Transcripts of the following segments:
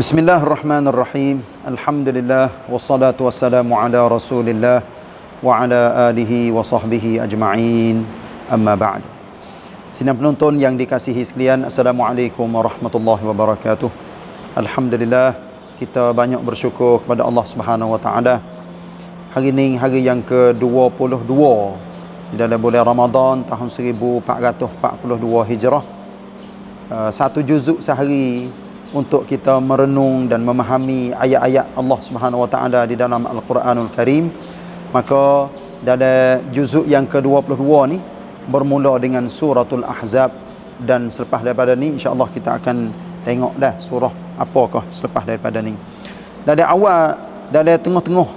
Bismillahirrahmanirrahim. Alhamdulillah wassalatu wassalamu ala Rasulillah wa ala alihi wa sahbihi ajma'in. Amma ba'd. Sidang penonton yang dikasihi sekalian, Assalamualaikum warahmatullahi wabarakatuh. Alhamdulillah, kita banyak bersyukur kepada Allah Subhanahu wa taala. Hari ini hari yang ke-22 di dalam bulan Ramadan tahun 1442 Hijrah. Satu juzuk sehari untuk kita merenung dan memahami ayat-ayat Allah Subhanahu wa taala di dalam Al-Quranul Karim. Maka dalam juzuk yang ke-22 ni bermula dengan suratul Ahzab, dan selepas daripada ni insya-Allah kita akan tengok dah surah apakah selepas daripada ni. Dari awal, dari tengah-tengah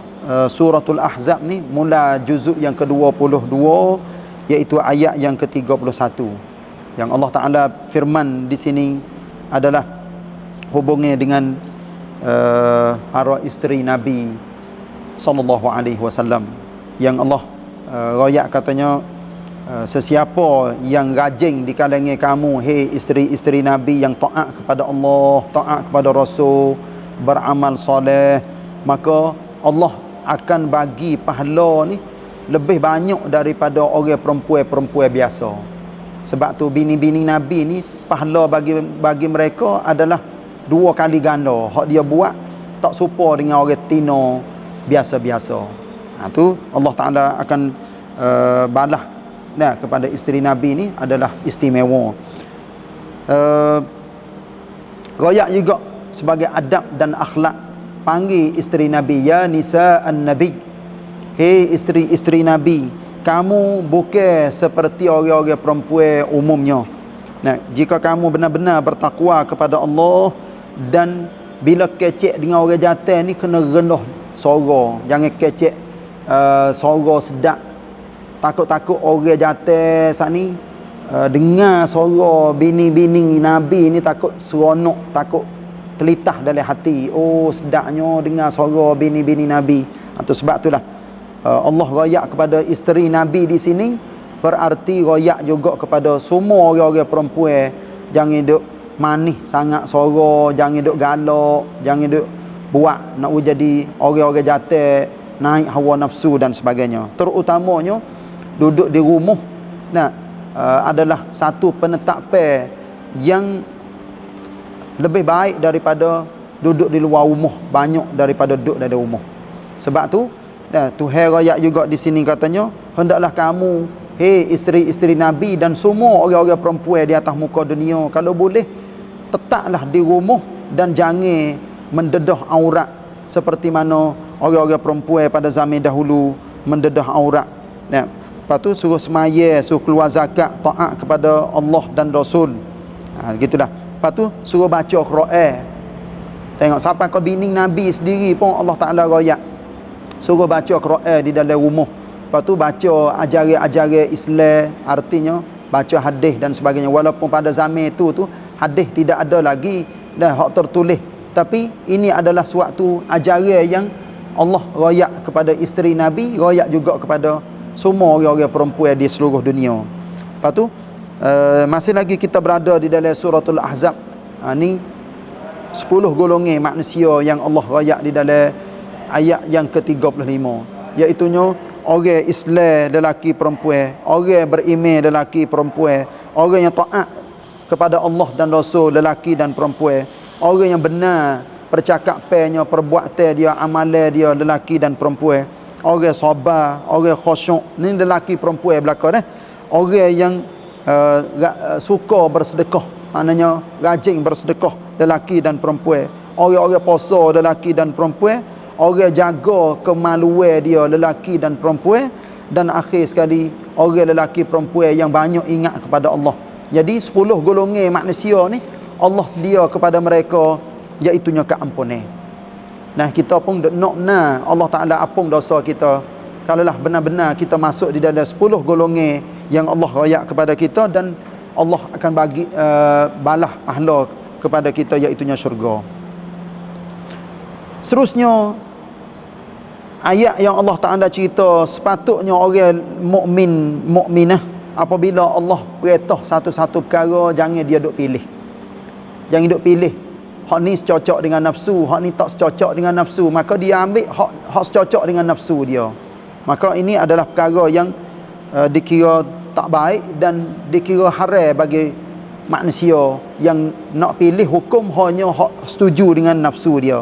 suratul Ahzab ni, mula juzuk yang ke-22 iaitu ayat yang ke-31. Yang Allah Taala firman di sini adalah hubungnya dengan para isteri Nabi sallallahu alaihi wasallam, yang Allah royak katanya, sesiapa yang rajin di kalangan kamu, hei isteri-isteri Nabi yang taat kepada Allah, taat kepada Rasul, beramal soleh, maka Allah akan bagi pahala ni lebih banyak daripada orang perempuan-perempuan biasa. Sebab tu bini-bini Nabi ni pahala bagi mereka adalah 2 kali ganda. Hak dia buat tak serupa dengan orang tino biasa-biasa. Tu Allah Taala akan balas kepada isteri Nabi ni adalah istimewa. Royak juga sebagai adab dan akhlak, panggil isteri Nabi, ya nisa'an Nabi, hei isteri-isteri Nabi, kamu bukan seperti orang-orang perempuan umumnya. Jika kamu benar-benar bertakwa kepada Allah, dan bila kecek dengan orang jantan ni kena rendah suara, jangan kecek suara sedap. Takut-takut orang jantan saat ni dengar suara bini-bini Nabi ni takut seronok, takut telitah dalam hati. Oh, sedapnya dengar suara bini-bini Nabi. Itu sebab itulah Allah royak kepada isteri Nabi di sini, berarti royak juga kepada semua orang-orang perempuan. Jangan duk manis sangat suara, jangan duk galak, jangan duk buat nak jadi orang-orang jantan, naik hawa nafsu dan sebagainya. Terutamanya duduk di rumah adalah satu penetapan yang lebih baik daripada duduk di luar rumah, banyak daripada duduk dalam rumah. Sebab tu Tuhan royak juga di sini katanya, hendaklah kamu, hei isteri-isteri Nabi dan semua orang-orang perempuan di atas muka dunia, kalau boleh tetaplah di rumah dan jangan mendedah aurat seperti mana orang-orang perempuan pada zaman dahulu mendedah aurat. Lepas tu suruh semaya, suruh keluar zakat, taat kepada Allah dan Rasul. Gitulah. Lepas tu suruh baca Quran. Tengok sampai ke bini Nabi sendiri pun Allah Taala royak suruh baca Quran di dalam rumah. Lepas tu baca ajaran-ajaran Islam, artinya baca hadis dan sebagainya. Walaupun pada zaman itu hadis tidak ada lagi dah hak tertulis, tapi ini adalah suatu ajaran yang Allah royak kepada isteri Nabi, royak juga kepada semua orang-orang perempuan di seluruh dunia. Lepas tu masih lagi kita berada di dalam suratul Ahzab. Ni 10 golongan manusia yang Allah royak di dalam ayat yang ke-35, iaitunya orang Islam lelaki perempuan, orang beriman lelaki perempuan, orang yang taat kepada Allah dan Rasul lelaki dan perempuan, orang yang benar percakapannya, perbuatan dia, amalan dia lelaki dan perempuan, orang sabar, orang khusyuk, ni lelaki perempuan belaka orang yang suka bersedekah, maknanya rajin bersedekah lelaki dan perempuan, orang-orang puasa lelaki dan perempuan, orang jaga kemaluan dia lelaki dan perempuan, dan akhir sekali orang lelaki perempuan yang banyak ingat kepada Allah. Jadi 10 golongan manusia ni Allah sedia kepada mereka iaitunya keampunan. Kita pun nak Allah Taala ampun dosa kita kalaulah benar-benar kita masuk di dalam 10 golongan yang Allah royak kepada kita, dan Allah akan bagi balas pahala kepada kita iaitunya syurga. Seterusnya ayat yang Allah Taala cerita sepatutnya orang mukminah apabila Allah perintah satu-satu perkara, jangan dia duk pilih. Jangan duk pilih. hak ni secocok dengan nafsu, hak ni tak secocok dengan nafsu, maka dia ambil hak secocok dengan nafsu dia. Maka ini adalah perkara yang dikira tak baik dan dikira haram bagi manusia yang nak pilih hukum hanya hak setuju dengan nafsu dia.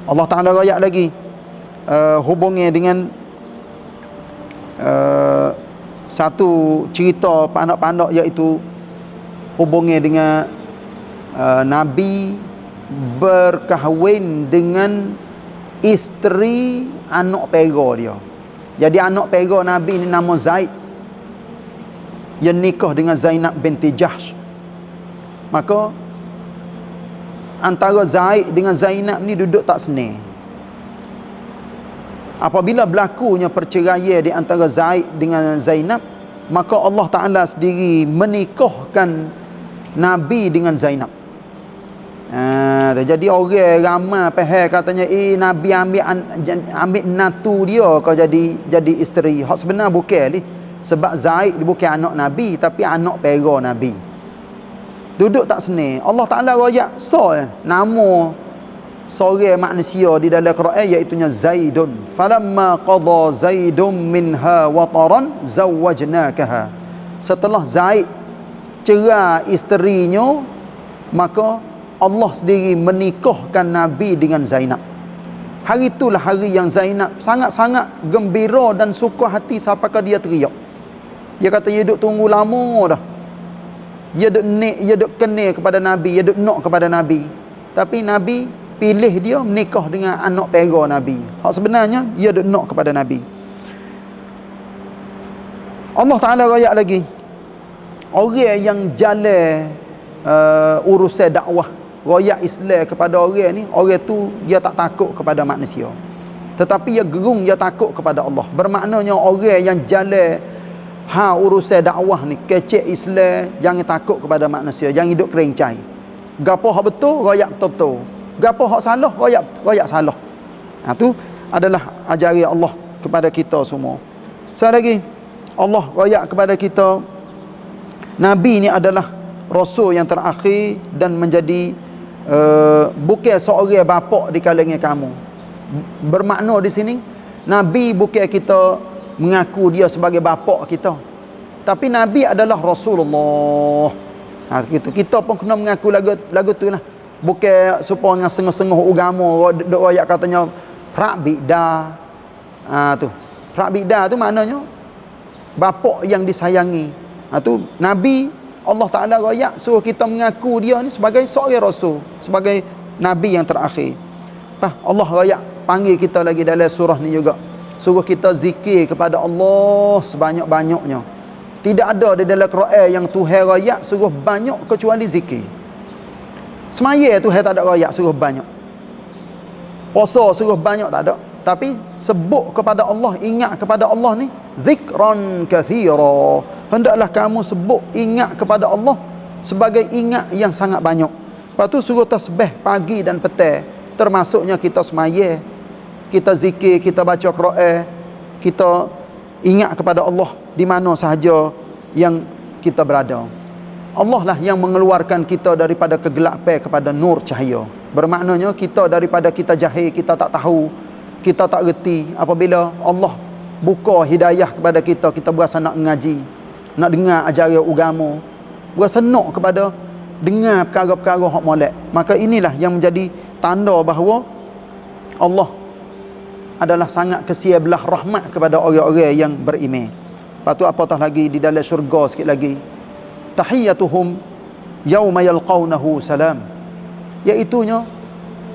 Allah Ta'ala royak lagi hubungi dengan satu cerita pandak-pandak, iaitu hubungi dengan Nabi berkahwin dengan isteri anak pera dia. Jadi anak pera Nabi ni nama Zaid, yang nikah dengan Zainab binti Jahsh. Maka antara Zaid dengan Zainab ni duduk tak senang. Apabila berlakunya perceraian di antara Zaid dengan Zainab, maka Allah Ta'ala sendiri menikahkan Nabi dengan Zainab. Jadi orang ramai faham katanya Nabi ambil natu dia kau jadi isteri. Hak sebenar bukan ni. Sebab Zaid bukan anak Nabi, tapi anak pera Nabi. Duduk tak senang. Allah Ta'ala royak nama seorang manusia di dalam Quran, iaitu Zaidun. Falamma qada Zaidun minha wataran zawwajnakaha. Setelah Zaid cerai isterinya, maka Allah sendiri menikahkan Nabi dengan Zainab. Hari itulah hari yang Zainab sangat-sangat gembira dan suka hati sampai ke dia teriak. Dia kata dia duk tunggu lama dah. Dia duk kenal kepada Nabi, dia duk nak kepada Nabi. Tapi Nabi pilih dia menikah dengan anak pera Nabi. Hak sebenarnya dia duk nak kepada Nabi. Allah Ta'ala royak lagi, orang yang jalan urusan dakwah, royak Islam kepada orang ni, orang tu dia tak takut kepada manusia, tetapi dia gerung, dia takut kepada Allah. Bermaknanya orang yang jalan urusan dakwah ni, kecek Islam, jangan takut kepada manusia, jangan hidup kerencai. Gapo hak betul, royak betul-betul. Gapo hak salah, royak salah. Tu adalah ajaran Allah kepada kita semua. Sekali lagi, Allah royak kepada kita, Nabi ni adalah Rasul yang terakhir dan menjadi bukan seorang bapa di kalangan kamu. Bermakna di sini, Nabi bukan kita mengaku dia sebagai bapa kita, tapi Nabi adalah Rasulullah. Kita pun kena mengaku lagu tu lah. Bukan supaya dengan setengah-setengah agama dok royak katanya prak bida. Tu prak bida tu maknanya bapa yang disayangi. Tu Nabi, Allah Ta'ala royak suruh kita mengaku dia ni sebagai seorang Rasul, sebagai Nabi yang terakhir. Allah royak panggil kita lagi dalam surah ni juga, suruh kita zikir kepada Allah sebanyak-banyaknya. Tidak ada di dalam Quran yang Tuhan royak suruh banyak kecuali zikir. Semaya Tuhan tak ada royak suruh banyak. Puasa suruh banyak tak ada. Tapi sebut kepada Allah, ingat kepada Allah ni zikran kathira. Hendaklah kamu sebut, ingat kepada Allah sebagai ingat yang sangat banyak. Lepas tu suruh tasbih pagi dan petang, termasuknya kita semaya, kita zikir, kita baca Quran, kita ingat kepada Allah di mana sahaja yang kita berada. Allah lah yang mengeluarkan kita daripada kegelapan kepada nur cahaya. Bermaknanya kita daripada kita jahil, kita tak tahu, kita tak reti, apabila Allah buka hidayah kepada kita, kita berasa nak mengaji, nak dengar ajaran agama, berasa nak kepada dengar perkara-perkara hak molek. Maka inilah yang menjadi tanda bahawa Allah adalah sangat kesia belah rahmat kepada orang-orang yang beriman. Lepas tu apatah lagi di dalam syurga sikit lagi, tahiyyatuhum yauma yalqawnahu salam, iaitunya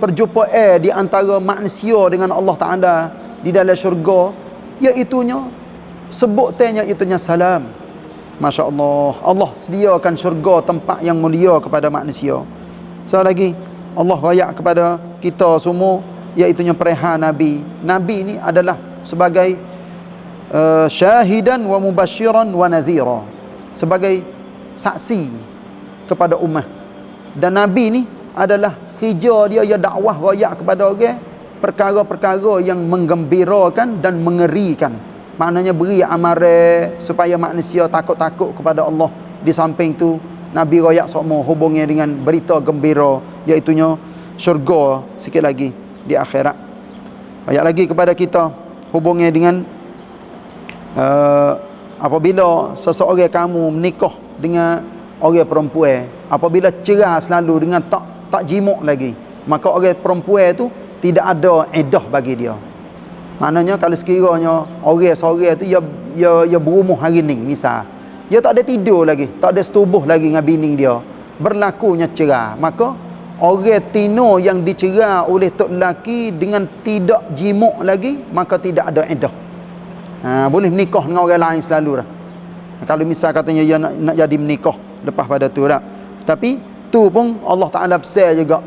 perjumpaan di antara manusia dengan Allah Ta'ala di dalam syurga, iaitunya sebutannya itunya salam. Masya Allah, Allah sediakan syurga tempat yang mulia kepada manusia. Lagi Allah royak kepada kita semua, iaitunya perihal Nabi. Nabi ini adalah sebagai syahidan wa mubashiran wa nadhira, sebagai saksi kepada ummah. Dan Nabi ni adalah kerja dia, ia dakwah royak kepada orang perkara-perkara yang menggembirakan dan mengerikan. Maknanya beri amaran supaya manusia takut-takut kepada Allah. Di samping tu Nabi royak sokmo hubungnya dengan berita gembira, iaitunya syurga sikit lagi di akhirat. Royak lagi kepada kita hubungnya dengan apabila seseorang kamu menikah dengan orang perempuan, apabila cerah selalu dengan tak jimuk lagi, maka orang perempuan tu tidak ada iddah bagi dia. Maknanya kalau sekiranya orang seorang tu ia berumur hari ni, misal dia tak ada tidur lagi, tak ada setubuh lagi dengan bini dia, berlakunya cerah, maka orang tino yang dicerah oleh tok lelaki dengan tidak jimuk lagi, maka tidak ada iddah. Boleh menikah dengan orang lain selalu dah. Kalau misal katanya dia nak jadi menikah lepas pada tu dah. Tapi tu pun Allah Taala besar juga,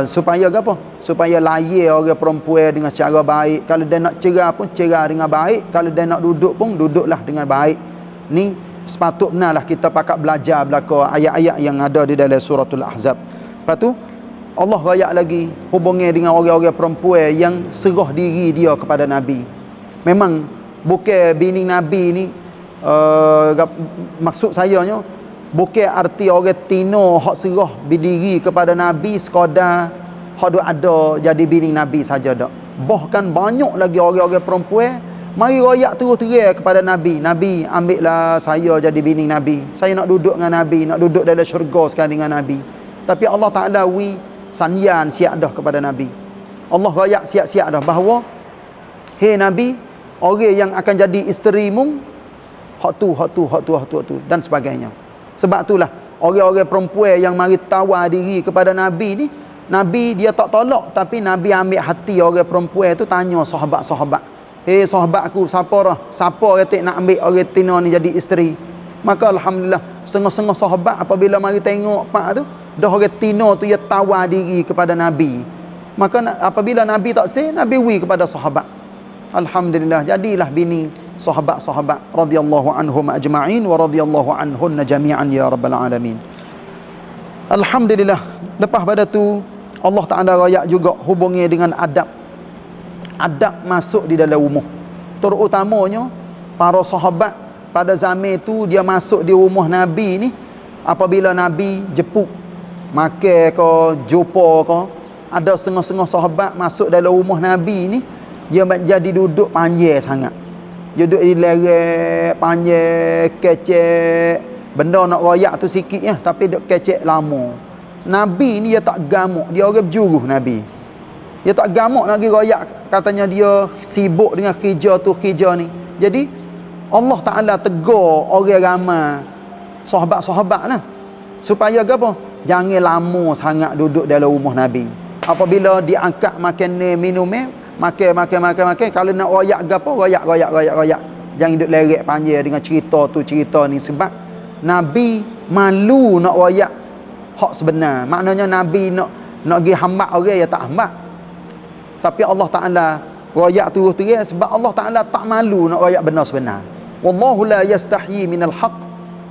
supaya apa? Supaya layar orang perempuan dengan cara baik. Kalau dia nak cerah pun cerah dengan baik, kalau dia nak duduk pun duduklah dengan baik. Ni sepatutnya kita pakat belajar belaka ayat-ayat yang ada di dalam suratul Ahzab. Lepas tu Allah rayak lagi hubungnya dengan orang-orang perempuan yang serah diri dia kepada Nabi. Memang bukan bini Nabi ni, maksud sayanya bukan arti orang tino hak serah berdiri kepada Nabi sekadar hak ada jadi bini Nabi saja dak. Bahkan banyak lagi orang-orang perempuan mari royak terus-terang kepada Nabi. Nabi, ambillah saya jadi bini Nabi. Saya nak duduk dengan Nabi, nak duduk dalam syurga sekali dengan Nabi. Tapi Allah Taala sanyan siap dah kepada Nabi. Allah royak siap-siap dah bahawa hei Nabi, orang yang akan jadi isterimu hak tu dan sebagainya. Sebab itulah orang-orang perempuan yang mari tawar diri kepada Nabi ni, Nabi dia tak tolak, tapi Nabi ambil hati orang perempuan tu, tanya sahabat-sahabat, hei sahabatku, siapa kata nak ambil orang tino ni jadi isteri? Maka alhamdulillah setengah-setengah sahabat apabila mari tengok pak tu dah orang tino tu ia tawar diri kepada Nabi, maka apabila Nabi tak say, Nabi kepada sahabat. Alhamdulillah jadilah bini sahabat-sahabat radhiyallahu anhum ajma'in wa radhiyallahu anhunna jami'an ya rabbal alamin. Alhamdulillah. Lepas pada tu Allah Taala royak juga hubungnya dengan adab masuk di dalam rumah. Terutamanya para sahabat pada zaman itu dia masuk di rumah Nabi ni, apabila Nabi jemput makan ke jumpa ke, ada setengah-setengah sahabat masuk dalam rumah Nabi ni, dia jadi duduk panjang sangat. Duduk di lereng panjang, kecek. Benda nak royak tu sikit ya, tapi duk kecek lama. Nabi ni dia tak gamuk, dia orang berjuruh Nabi. Dia tak gamuk lagi royak, katanya dia sibuk dengan kerja tu kerja ni. Jadi Allah Taala tegur orang ramai sahabat-sahabat lah, supaya apa? Jangan lama sangat duduk dalam rumah Nabi. Apabila diangkat makan minum makan, kalau nak royak gapo royak. Jangan duduk lerek panjang dengan cerita tu cerita ni, sebab Nabi malu nak royak hak sebenar. Maknanya Nabi nak pergi hambat orang, ya tak hambat. Tapi Allah Taala royak terus-terang sebab Allah Taala tak malu nak royak benar sebenar. Wallahu la yastahyi minal haq.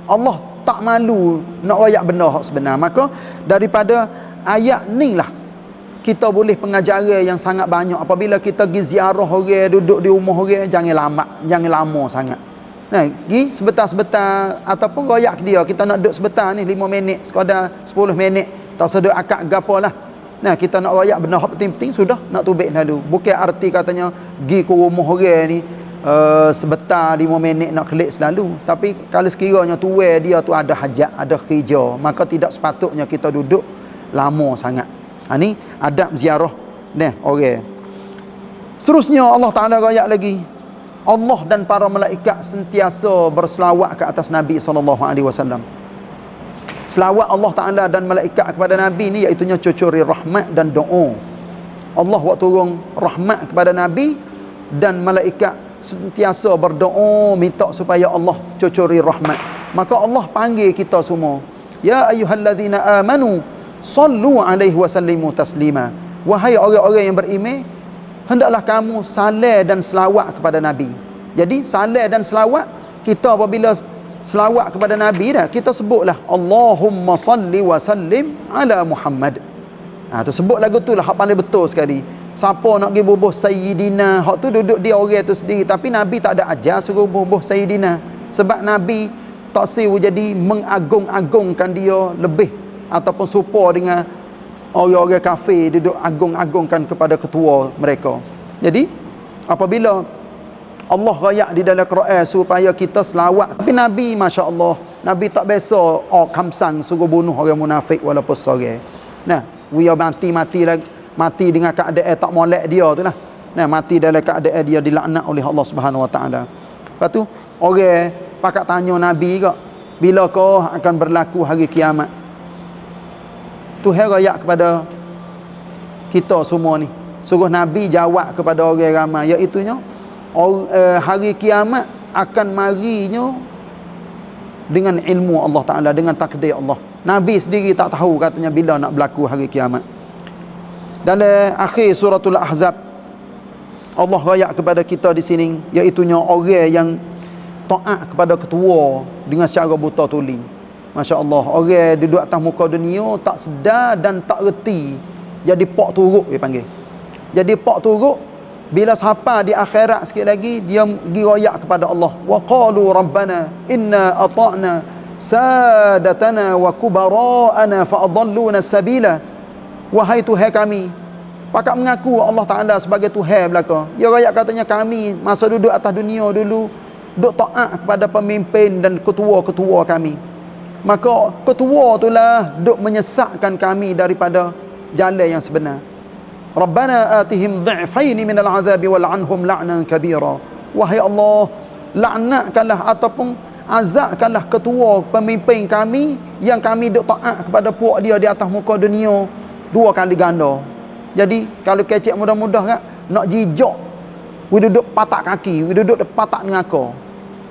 Allah tak malu nak royak benar hak sebenar. Maka daripada ayat ni lah kita boleh pengajaran yang sangat banyak. Apabila kita pergi ziarah orang, duduk di rumah orang, jangan lama sangat. Nah, pergi sebentar-sebentar ataupun royak dia. Kita nak duduk sebentar ni 5 minit, sekadar 10 minit, tak sedut akak gapo lah. Nah, kita nak royak benda hak penting-penting sudah nak tubik dulu. Bukan arti katanya pergi ke rumah orang ni sebentar 5 minit nak kelik selalu. Tapi kalau sekiranya tua dia tu ada hajat, ada kerja, maka tidak sepatutnya kita duduk lama sangat. Ni adab ziarah orang. Seterusnya Allah Taala royak lagi, Allah dan para malaikat sentiasa berselawat ke atas Nabi SAW. Selawat Allah Taala dan malaikat kepada Nabi ni iaitu cucuri rahmat dan doa. Allah buat turun rahmat kepada Nabi, dan malaikat sentiasa berdoa minta supaya Allah cucuri rahmat. Maka Allah panggil kita semua, ya ayyuhallazina amanu sallu alaihi wa sallimu taslima. Wahai orang-orang yang beriman, hendaklah kamu salat dan selawat kepada Nabi. Jadi salat dan selawat, kita apabila selawat kepada Nabi dah, kita sebutlah Allahumma salli wa sallim ala Muhammad. Tu sebut lagu tu lah hak paling betul sekali. Siapa nak pergi bubuh Sayyidina, hak tu duduk dia orang tu sendiri. Tapi Nabi tak ada ajar suruh bubuh Sayyidina. Sebab Nabi tak siu jadi mengagung-agungkan dia lebih ataupun serupa dengan orang-orang kafir duduk agung-agungkan kepada ketua mereka. Jadi apabila Allah rayak di dalam Quran supaya kita selawat, tapi Nabi masya-Allah, Nabi tak biasa kamsang suruh bunuh orang munafik walaupun seorang. Nah, dia mati dengan keadaan tak molek dia tu lah. Nah, mati dalam keadaan dia dilaknat oleh Allah Subhanahu Wa Taala. Lepas tu orang pakat tanya Nabi juga, bila kau akan berlaku hari kiamat? Tuhan rayak kepada kita semua ni, suruh Nabi jawab kepada orang ramai, iaitunya hari kiamat akan marinya dengan ilmu Allah Ta'ala, dengan takdir Allah. Nabi sendiri tak tahu katanya bila nak berlaku hari kiamat. Dalam akhir suratul Ahzab, Allah rayak kepada kita di sini, iaitunya orang yang taat kepada ketua dengan secara buta tuli. Masya Allah, orang duduk atas muka dunia tak sedar dan tak reti, jadi pak turuk dia panggil. Jadi pak turuk, bila sampai di akhirat sikit lagi, dia giroyak kepada Allah. Wa qalu rabbana inna ata'na sadatana wa kubara'ana fa adalluna sabila. Wahai Tuhan kami, pakat mengaku Allah Ta'ala sebagai Tuhan belaka. Dia rakyat katanya kami masa duduk atas dunia dulu duk taat kepada pemimpin dan ketua-ketua kami. Maka ketua itulah duk menyesatkan kami daripada jalan yang sebenar. Rabbana atihim dhi'faini minal azabi wal'anhum la'nan kabira. Wahai Allah, laknatkanlah ataupun azabkanlah ketua pemimpin kami yang kami duk taat kepada puak dia di atas muka dunia 2 kali ganda. Jadi kalau kecek mudah-mudah kan nak jijak, we duduk patak kaki, we duduk patak neraka.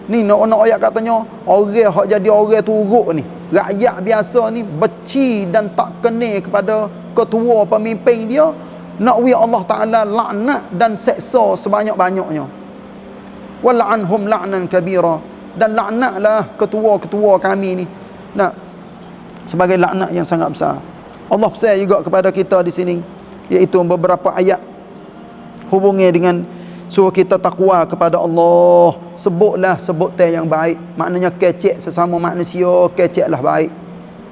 Ni nak ayat katanya orang hak jadi orang turuk ni, rakyat biasa ni benci dan tak kenal kepada ketua pemimpin dia, nak wi Allah Ta'ala laknat dan seksa sebanyak-banyaknya. Wal'anhum la'nan kabira, dan laknatlah ketua-ketua kami ni. Nah, sebagai laknat yang sangat besar. Allah pesan juga kepada kita di sini, iaitu beberapa ayat hubungi dengan suruh kita takwa kepada Allah. Sebutlah sebutan yang baik, maknanya kecek sesama manusia, keceklah baik.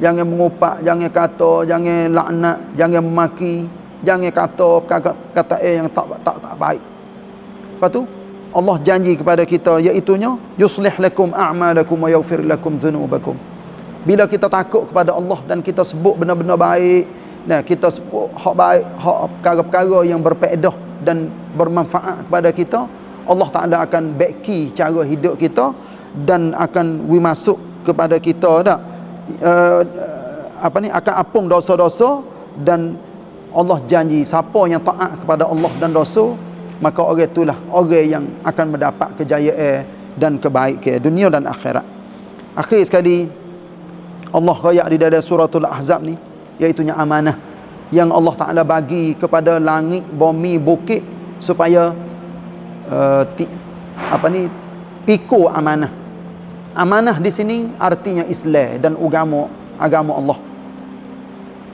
Jangan mengupak, jangan kata, jangan laknat, jangan memaki, jangan kata yang tak baik. Lepas tu Allah janji kepada kita, iaitunya yuslih lakum a'malakum wa yaghfir lakum dhunubakum. Bila kita takut kepada Allah dan kita sebut benda-benda baik, nah kita sebut hak baik, hak perkara-perkara yang berfaedah dan bermanfaat kepada kita, Allah Ta'ala akan baiki cara hidup kita dan akan masuk kepada kita dah akan apung dosa-dosa. Dan Allah janji siapa yang taat kepada Allah dan Rasul, maka orang itulah orang yang akan mendapat kejayaan dan kebaikan dunia dan akhirat. Akhir sekali, Allah rayak di dalam suratul Ahzab ni, iaitunya amanah yang Allah Ta'ala bagi kepada langit, bumi, bukit supaya pikul amanah. Amanah di sini artinya Islam dan agama Allah.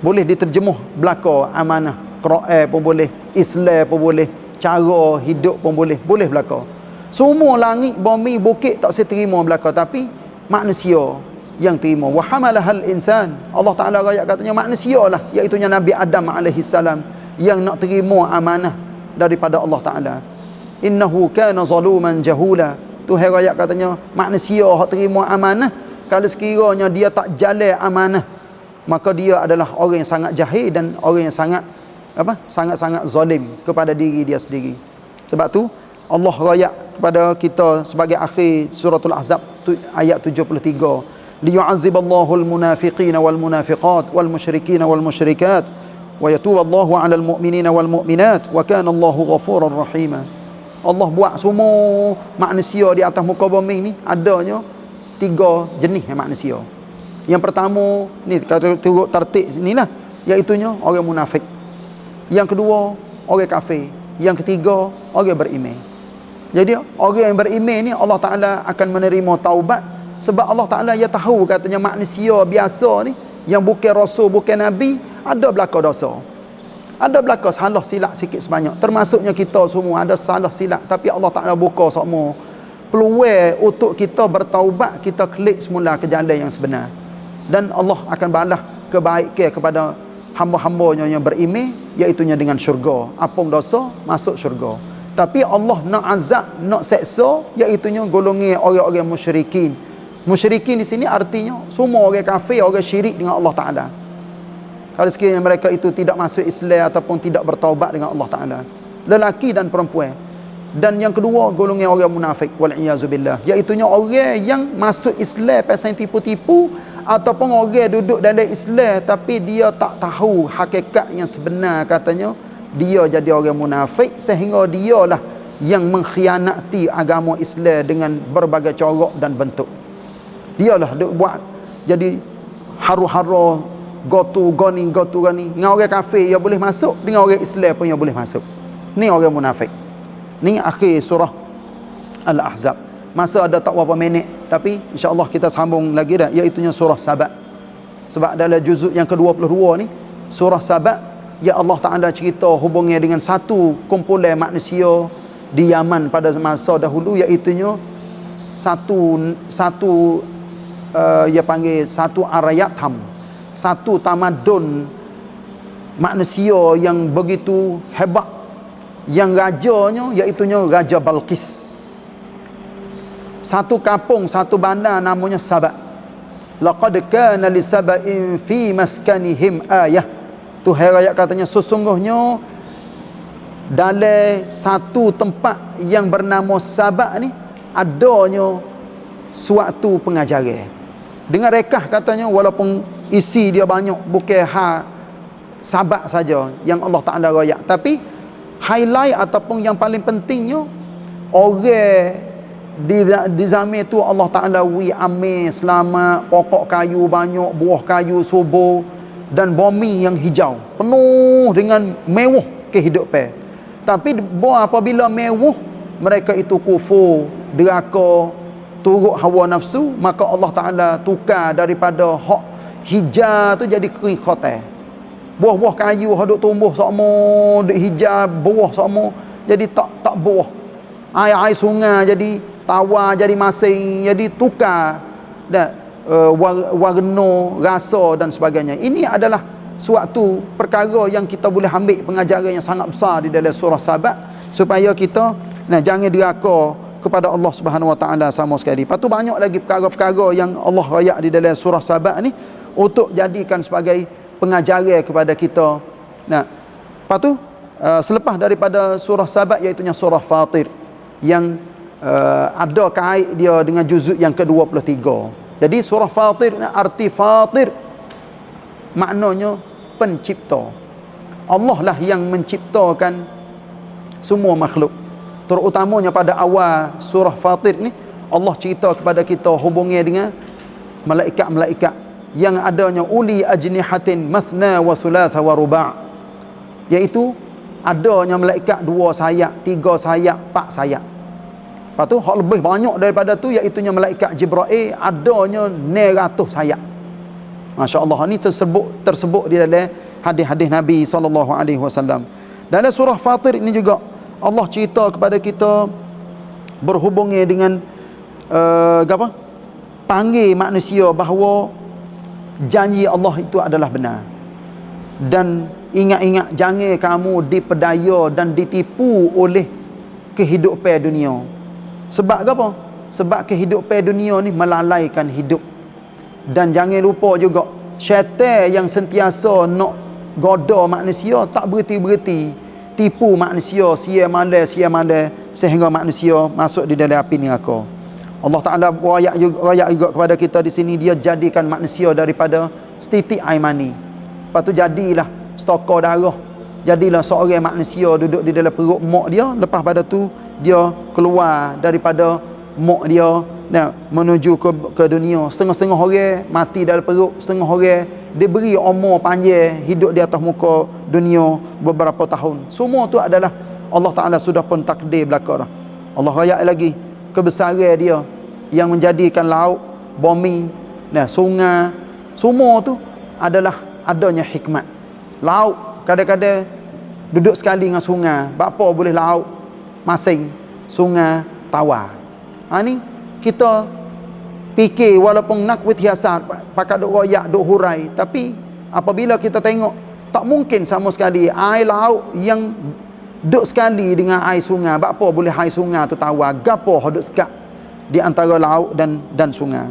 Boleh diterjemuh belaka amanah, Quran pun boleh, Islam pun boleh, cara hidup pun boleh belaka. Semua langit, bumi, bukit tak saya terima belaka, tapi manusia yang terima. Wa hamalahal insan, Allah Ta'ala rakyat katanya manusialah, iaitu Nabi Adam alaihissalam yang nak terima amanah daripada Allah Ta'ala. Innahu kana zaluman jahula. Tuhan rakyat katanya manusia yang terima amanah, kalau sekiranya dia tak jalan amanah, maka dia adalah orang yang sangat jahil dan orang yang sangat-sangat zalim kepada diri dia sendiri. Sebab tu Allah rakyat kepada kita sebagai akhir suratul Ahzab ayat 73, liyu'adziballahu al-munafiqina wal-munafiqat wal-musyrikina wal-musyrikat wa yatuballahu 'alal mu'minina wal-mu'minat wa kana Allahu ghafurar rahima. Allah buat semua manusia di atas muka bumi ni adanya 3 jenis manusia. Yang pertama ni kalau turut tertib sinilah, iaitunya orang munafik. Yang kedua orang kafir. Yang ketiga orang beriman. Jadi orang yang beriman ni Allah Ta'ala akan menerima taubat, sebab Allah Ta'ala dia tahu katanya manusia biasa ni yang bukan rasul, bukan nabi, ada belaka dosa, ada belaka salah silap sikit sebanyak. Termasuknya kita semua ada salah silap, tapi Allah Ta'ala buka semua peluang untuk kita bertaubat, kita klik semula ke jalan yang sebenar. Dan Allah akan balas kebaikan kepada hamba-hambanya yang beriman, iaitunya dengan syurga. Apung dosa, masuk syurga. Tapi Allah nak azab, nak seksa, iaitunya golongan orang-orang musyrikin. Musyrikin di sini artinya semua orang kafir, orang syirik dengan Allah Ta'ala. Kalau sekiranya mereka itu tidak masuk Islam ataupun tidak bertaubat dengan Allah Ta'ala, lelaki dan perempuan. Dan yang kedua, golongan orang munafik, wal'iyazubillah, iaitunya orang yang masuk Islam pasal tipu-tipu, ataupun orang duduk dalam Islam tapi dia tak tahu hakikat yang sebenar, katanya dia jadi orang munafik, sehingga dialah yang mengkhianati agama Islam dengan berbagai corak dan bentuk. Dialah duk buat jadi haru-haru, gotu gani dengan orang kafir dia boleh masuk, dengan orang Islam pun dia boleh masuk. Ni orang munafik. Ni akhir surah Al-Ahzab. Masa ada tak berapa minit, tapi insya-Allah kita sambung lagi dah, iaitu surah Saba. Sebab dalam juzuk yang ke-22 ni, surah Saba, ya Allah Taala cerita hubungnya dengan satu kumpulan manusia di Yaman pada masa dahulu, iaitu satu dia panggil satu Arayatham, satu tamadun manusia yang begitu hebat, yang rajanya iaitu Raja Balqis. Satu kampung, satu bandar namanya Saba. Laqad kana li saba'in fi maskanihim ayah. Tuhan ayat katanya sesungguhnya dalam satu tempat yang bernama Saba ni adanya suatu pengajaran. Dengan rekah katanya, walaupun isi dia banyak, bukan Saba saja yang Allah Ta'ala rayak, tapi highlight ataupun yang paling pentingnya, orang di zaman itu Allah Ta'ala amin, selamat, pokok kayu banyak, buah kayu subur, dan bumi yang hijau penuh dengan mewah kehidupan. Tapi apabila mewah, mereka itu kufur, deraka, turut hawa nafsu, maka Allah Ta'ala tukar daripada hak hijau tu jadi kering khotai. Buah-buah kayu hadut tumbuh sama, duk hijau, buah sama, jadi tak buah. Air sungai jadi tawa, jadi masing, jadi tukar dan warna, rasa dan sebagainya. Ini adalah suatu perkara yang kita boleh ambil pengajaran yang sangat besar di dalam surah Saba, supaya kita jangan diraka kepada Allah Subhanahu Wa Taala sama sekali. Lepas tu banyak lagi perkara-perkara yang Allah rayak di dalam surah Saba ni untuk jadikan sebagai pengajaran kepada kita. Lepas tu selepas daripada surah Saba, iaitu surah Fatir, yang ada kait dia dengan juzuk yang ke-23. Jadi surah Fatir, arti Fatir maknanya pencipta. Allah lah yang menciptakan semua makhluk. Terutamanya pada awal surah Fatir ni, Allah cerita kepada kita hubungnya dengan malaikat-malaikat yang adanya uli ajnihatin mathna wa thulatha wa ruba', iaitu adanya malaikat 2 sayap, 3 sayap, 4 sayap. Lepas tu hak lebih banyak daripada tu, iaitu malaikat Jibril, adanya 900 sayap. Masya-Allah, ni tersebut di dalam hadis-hadis Nabi SAW. Dalam surah Fatir ini juga Allah cerita kepada kita berhubungnya dengan panggil manusia bahawa janji Allah itu adalah benar. Dan ingat-ingat, jangan kamu dipedaya dan ditipu oleh kehidupan dunia. Sebab apa? Sebab kehidupan dunia ni melalaikan hidup. Dan jangan lupa juga, syaitan yang sentiasa nak goda manusia tak berhenti-berhenti tipu manusia sia malas sehingga manusia masuk di dalam api neraka. Allah Ta'ala rayak juga kepada kita di sini, dia jadikan manusia daripada setitik air mani. Lepas tu jadilah stokor darah, jadilah seorang manusia duduk di dalam perut mak dia. Lepas pada tu dia keluar daripada mak dia menuju ke dunia. Setengah-setengah orang mati dalam perut, setengah orang diberi umur panjang, hidup di atas muka dunia beberapa tahun. Semua tu adalah Allah Ta'ala sudah pun takdir belaka dah. Allah rayak lagi kebesaran dia yang menjadikan laut, bumi, sungai, semua tu adalah adanya hikmat. Laut kadang-kadang duduk sekali dengan sungai, bapa boleh laut masing, sungai tawar. Ni kita fikir walaupun nak hiasan pakai duk royak duk hurai, tapi apabila kita tengok tak mungkin sama sekali air laut yang duk sekali dengan air sungai. Apa boleh air sungai tu tawar gapo duk sekat di antara laut dan sungai.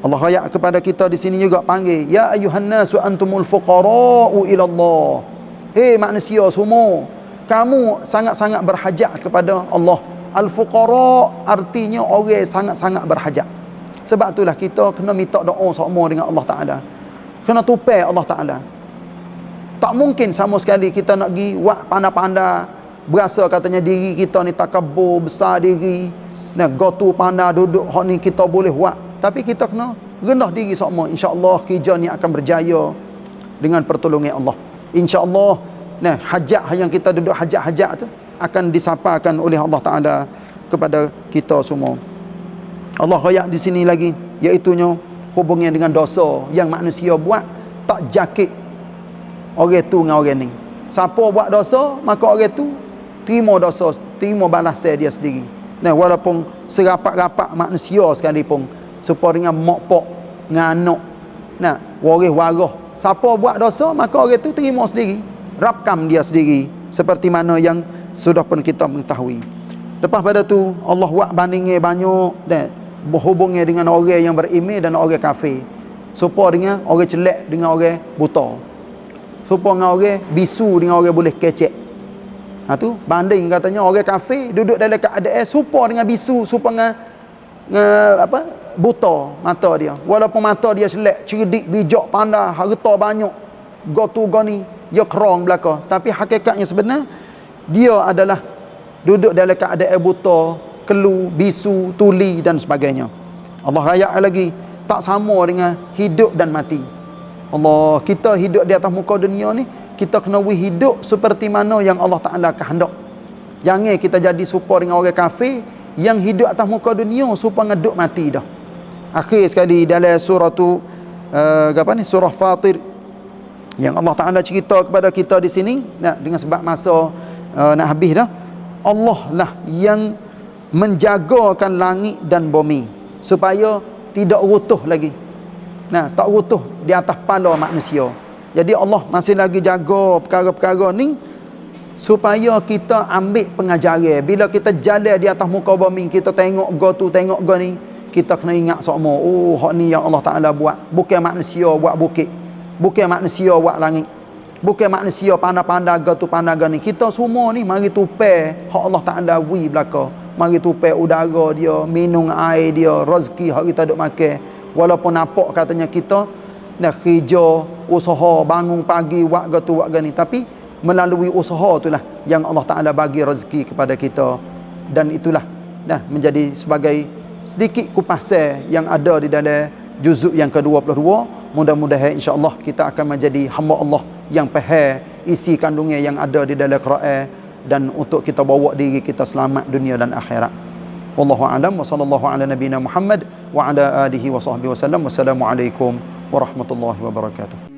Allah ayat kepada kita di sini juga panggil, ya ayuhan nasu antumul fuqara'u ila Allah. Hei manusia semua, kamu sangat-sangat berhajat kepada Allah. Al-fuqara artinya orang sangat-sangat berhajat. Sebab itulah kita kena minta doa sama dengan Allah Taala. Kena tupai Allah Taala. Tak mungkin sama sekali kita nak pergi buat pandai-pandai, berasa katanya diri kita ni takabur, besar diri, nah gotu pandai duduk hak ni kita boleh buat. Tapi kita kena rendah diri sama. Insya-Allah kerja ni akan berjaya dengan pertolongan Allah. Insya-Allah nah hajat yang kita duduk hajat-hajat tu akan disapakan oleh Allah Taala kepada kita semua. Allah ayat di sini lagi, iaitunya hubungan dengan dosa yang manusia buat tak jakit orang tu dengan orang ni. Siapa buat dosa, maka orang tu terima dosa, terima balasan dia sendiri. Nah, walaupun serapat-rapat manusia sekalipun, supaya dengan mak pak, dengan anak, nah, waris-waris, siapa buat dosa, maka orang tu terima sendiri, rakam dia sendiri, seperti mana yang sudah pun kita mengetahui. Lepas pada tu Allah buat bandingnya banyak dan berhubungnya dengan orang yang beriman dan orang kafir. Supaya dengan orang celak dengan orang buta. Supaya dengan orang bisu dengan orang boleh kecek. Tu banding katanya orang kafir duduk dalam keadaan supaya dengan bisu, supaya dengan buta mata dia. Walaupun mata dia celak, cerdik, bijak, pandai, harta banyak, gotu goni, dia kerong belaka, tapi hakikatnya sebenar dia adalah duduk dalam keadaan buta, kelu, bisu, tuli dan sebagainya. Allah ayat lagi, tak sama dengan hidup dan mati. Allah, kita hidup di atas muka dunia ni, kita kena hidup seperti mana yang Allah Ta'ala kehendak. Jangan kita jadi serupa dengan orang kafir yang hidup atas muka dunia supaya ngeduk mati dah. Akhir sekali dalam surah tu surah Fatir, yang Allah Ta'ala cerita kepada kita di sini, dengan sebab masa nak habis dah, Allah lah yang menjagakan langit dan bumi supaya tidak runtuh lagi. Tak runtuh di atas kepala manusia. Jadi Allah masih lagi jaga perkara-perkara ni supaya kita ambil pengajaran. Bila kita jalan di atas muka bumi, kita tengok go tu, tengok go ni, kita kena ingat semua, oh hak ni yang Allah Ta'ala buat. Bukan manusia buat bukit, bukan manusia buat langit, bukan manusia pandai-pandai go tu pandai go ni. Kita semua ni mari tupai hak Allah Ta'ala beri belaka. Mari tupai udara dia, minum air dia, rezeki hak kita duk makan. Walaupun nampak katanya kita nak kerja, usaha, bangun pagi, buat tu buat ni, tapi melalui usaha itulah yang Allah Ta'ala bagi rezeki kepada kita. Dan itulah menjadi sebagai sedikit kupasan yang ada di dalam juzuk yang ke-22. Mudah-mudahan insya-Allah kita akan menjadi hamba Allah yang faham isi kandungan yang ada di dalam Quran, dan untuk kita bawa diri kita selamat dunia dan akhirat. Wallahu a'lam wa sallallahu ala nabiyyina Muhammad wa ala alihi wa sahbihi wasallam. Wassalamualaikum warahmatullahi wabarakatuh.